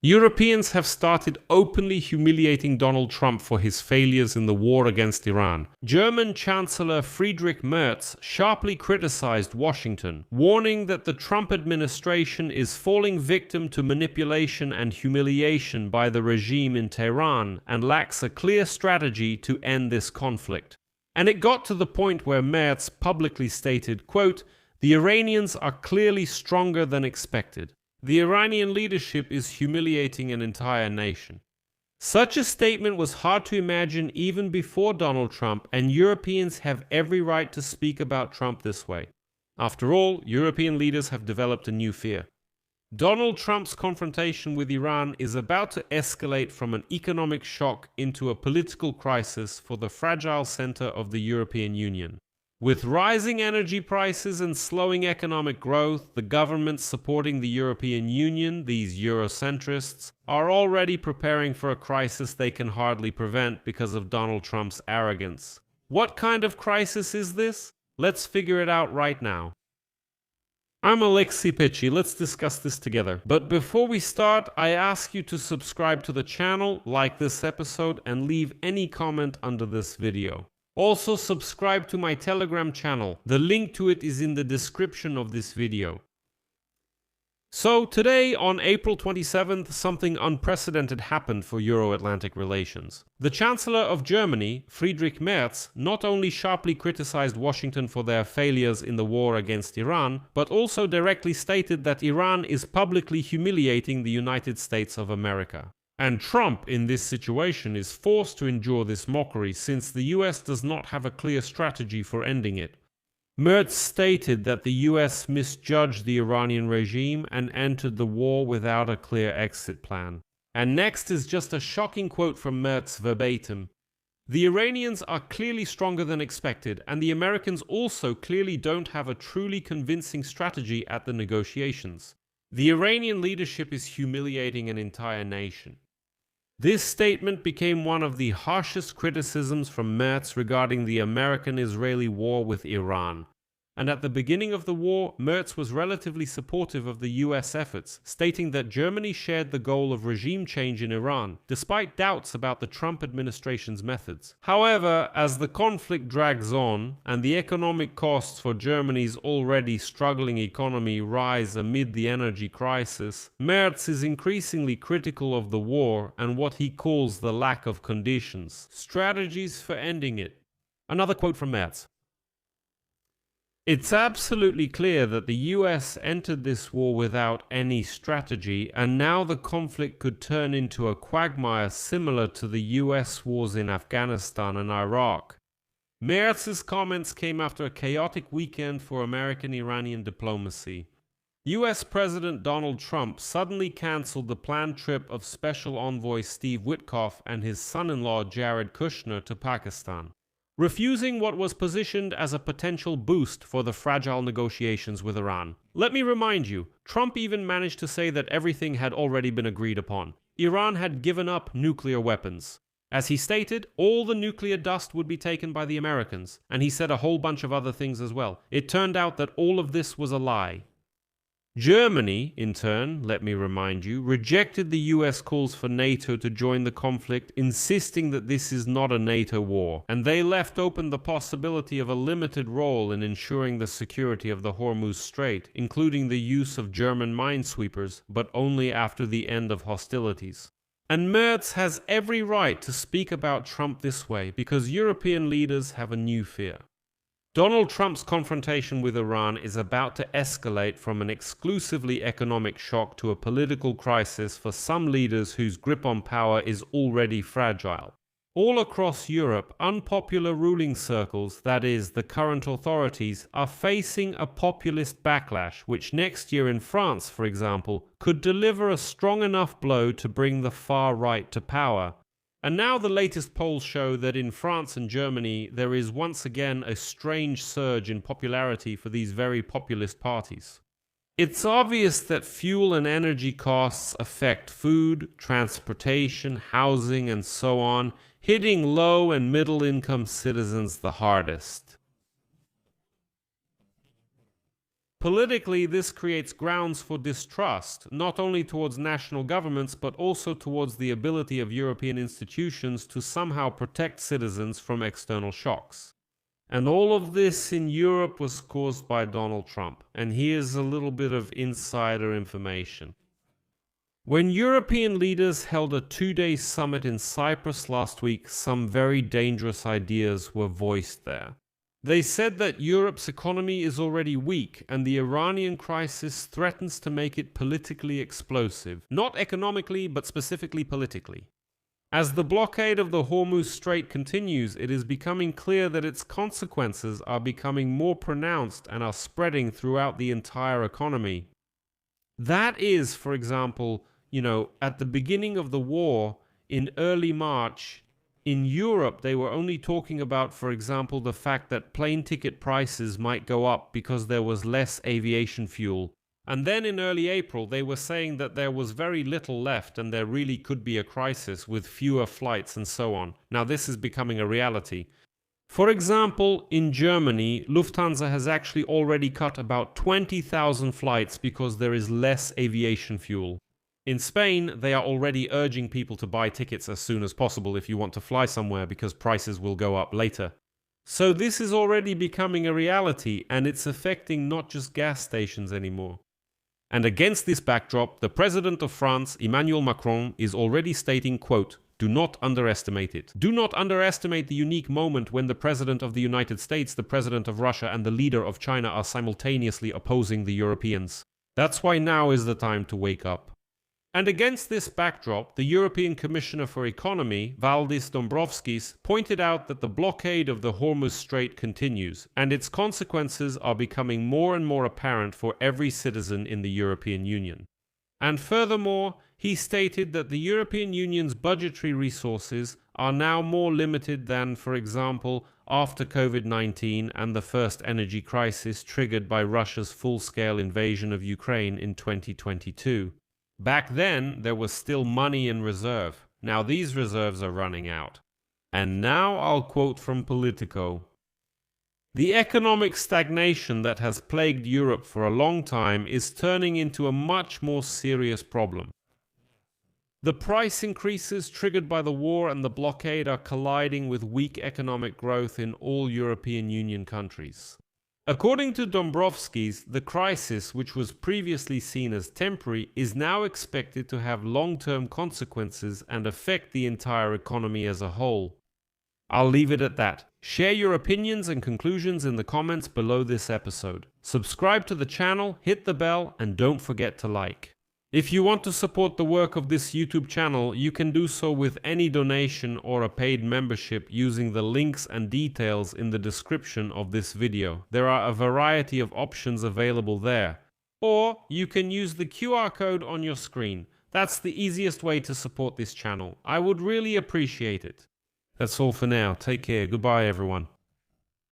Europeans have started openly humiliating Donald Trump for his failures in the war against Iran. German Chancellor Friedrich Merz sharply criticized Washington, warning that the Trump administration is falling victim to manipulation and humiliation by the regime in Tehran and lacks a clear strategy to end this conflict. And it got to the point where Merz publicly stated, quote, "The Iranians are clearly stronger than expected. The Iranian leadership is humiliating an entire nation." Such a statement was hard to imagine even before Donald Trump, and Europeans have every right to speak about Trump this way. After all, European leaders have developed a new fear. Donald Trump's confrontation with Iran is about to escalate from an economic shock into a political crisis for the fragile center of the European Union. With rising energy prices and slowing economic growth, the governments supporting the European Union, these Eurocentrists, are already preparing for a crisis they can hardly prevent because of Donald Trump's arrogance. What kind of crisis is this? Let's figure it out right now. I'm Pechiy, let's discuss this together. But before we start, I ask you to subscribe to the channel, like this episode, and leave any comment under this video. Also, subscribe to my Telegram channel. The link to it is in the description of this video. So today, on April 27th, something unprecedented happened for Euro-Atlantic relations. The Chancellor of Germany, Friedrich Merz, not only sharply criticized Washington for their failures in the war against Iran, but also directly stated that Iran is publicly humiliating the United States of America. And Trump, in this situation, is forced to endure this mockery since the US does not have a clear strategy for ending it. Merz stated that the US misjudged the Iranian regime and entered the war without a clear exit plan. And next is just a shocking quote from Merz verbatim. "The Iranians are clearly stronger than expected, and the Americans also clearly don't have a truly convincing strategy at the negotiations. The Iranian leadership is humiliating an entire nation." This statement became one of the harshest criticisms from Merz regarding the American-Israeli war with Iran. And at the beginning of the war, Merz was relatively supportive of the US efforts, stating that Germany shared the goal of regime change in Iran, despite doubts about the Trump administration's methods. However, as the conflict drags on, and the economic costs for Germany's already struggling economy rise amid the energy crisis, Merz is increasingly critical of the war and what he calls the lack of conditions, strategies for ending it. Another quote from Merz. "It's absolutely clear that the US entered this war without any strategy, and now the conflict could turn into a quagmire similar to the US wars in Afghanistan and Iraq." Merz's comments came after a chaotic weekend for American-Iranian diplomacy. US President Donald Trump suddenly canceled the planned trip of Special Envoy Steve Witkoff and his son-in-law Jared Kushner to Pakistan, refusing what was positioned as a potential boost for the fragile negotiations with Iran. Let me remind you, Trump even managed to say that everything had already been agreed upon. Iran had given up nuclear weapons. As he stated, all the nuclear dust would be taken by the Americans, and he said a whole bunch of other things as well. It turned out that all of this was a lie. Germany, in turn, let me remind you, rejected the US calls for NATO to join the conflict, insisting that this is not a NATO war, and they left open the possibility of a limited role in ensuring the security of the Hormuz Strait, including the use of German minesweepers, but only after the end of hostilities. And Merz has every right to speak about Trump this way because European leaders have a new fear. Donald Trump's confrontation with Iran is about to escalate from an exclusively economic shock to a political crisis for some leaders whose grip on power is already fragile. All across Europe, unpopular ruling circles, that is, the current authorities, are facing a populist backlash, which next year in France, for example, could deliver a strong enough blow to bring the far right to power. And now the latest polls show that in France and Germany there is once again a strange surge in popularity for these very populist parties. It's obvious that fuel and energy costs affect food, transportation, housing, and so on, hitting low and middle income citizens the hardest. Politically, this creates grounds for distrust, not only towards national governments, but also towards the ability of European institutions to somehow protect citizens from external shocks. And all of this in Europe was caused by Donald Trump. And here's a little bit of insider information. When European leaders held a 2-day summit in Cyprus last week, some very dangerous ideas were voiced there. They said that Europe's economy is already weak and the Iranian crisis threatens to make it politically explosive. Not economically, but specifically politically. As the blockade of the Hormuz Strait continues, it is becoming clear that its consequences are becoming more pronounced and are spreading throughout the entire economy. That is, for example, at the beginning of the war, in early March, in Europe, they were only talking about, for example, the fact that plane ticket prices might go up because there was less aviation fuel. And then in early April, they were saying that there was very little left and there really could be a crisis with fewer flights and so on. Now this is becoming a reality. For example, in Germany, Lufthansa has actually already cut about 20,000 flights because there is less aviation fuel. In Spain, they are already urging people to buy tickets as soon as possible if you want to fly somewhere because prices will go up later. So this is already becoming a reality and it's affecting not just gas stations anymore. And against this backdrop, the President of France, Emmanuel Macron, is already stating, quote, "Do not underestimate it. Do not underestimate the unique moment when the President of the United States, the President of Russia and the leader of China are simultaneously opposing the Europeans. That's why now is the time to wake up." And against this backdrop, the European Commissioner for Economy, Valdis Dombrovskis, pointed out that the blockade of the Hormuz Strait continues, and its consequences are becoming more and more apparent for every citizen in the European Union. And furthermore, he stated that the European Union's budgetary resources are now more limited than, for example, after COVID-19 and the first energy crisis triggered by Russia's full-scale invasion of Ukraine in 2022. Back then, there was still money in reserve. Now these reserves are running out. And now I'll quote from Politico. "The economic stagnation that has plagued Europe for a long time is turning into a much more serious problem. The price increases triggered by the war and the blockade are colliding with weak economic growth in all European Union countries." According to Dombrovskis, the crisis, which was previously seen as temporary, is now expected to have long-term consequences and affect the entire economy as a whole. I'll leave it at that. Share your opinions and conclusions in the comments below this episode. Subscribe to the channel, hit the bell, and don't forget to like. If you want to support the work of this YouTube channel, you can do so with any donation or a paid membership using the links and details in the description of this video. There are a variety of options available there. Or you can use the QR code on your screen. That's the easiest way to support this channel. I would really appreciate it. That's all for now. Take care. Goodbye, everyone.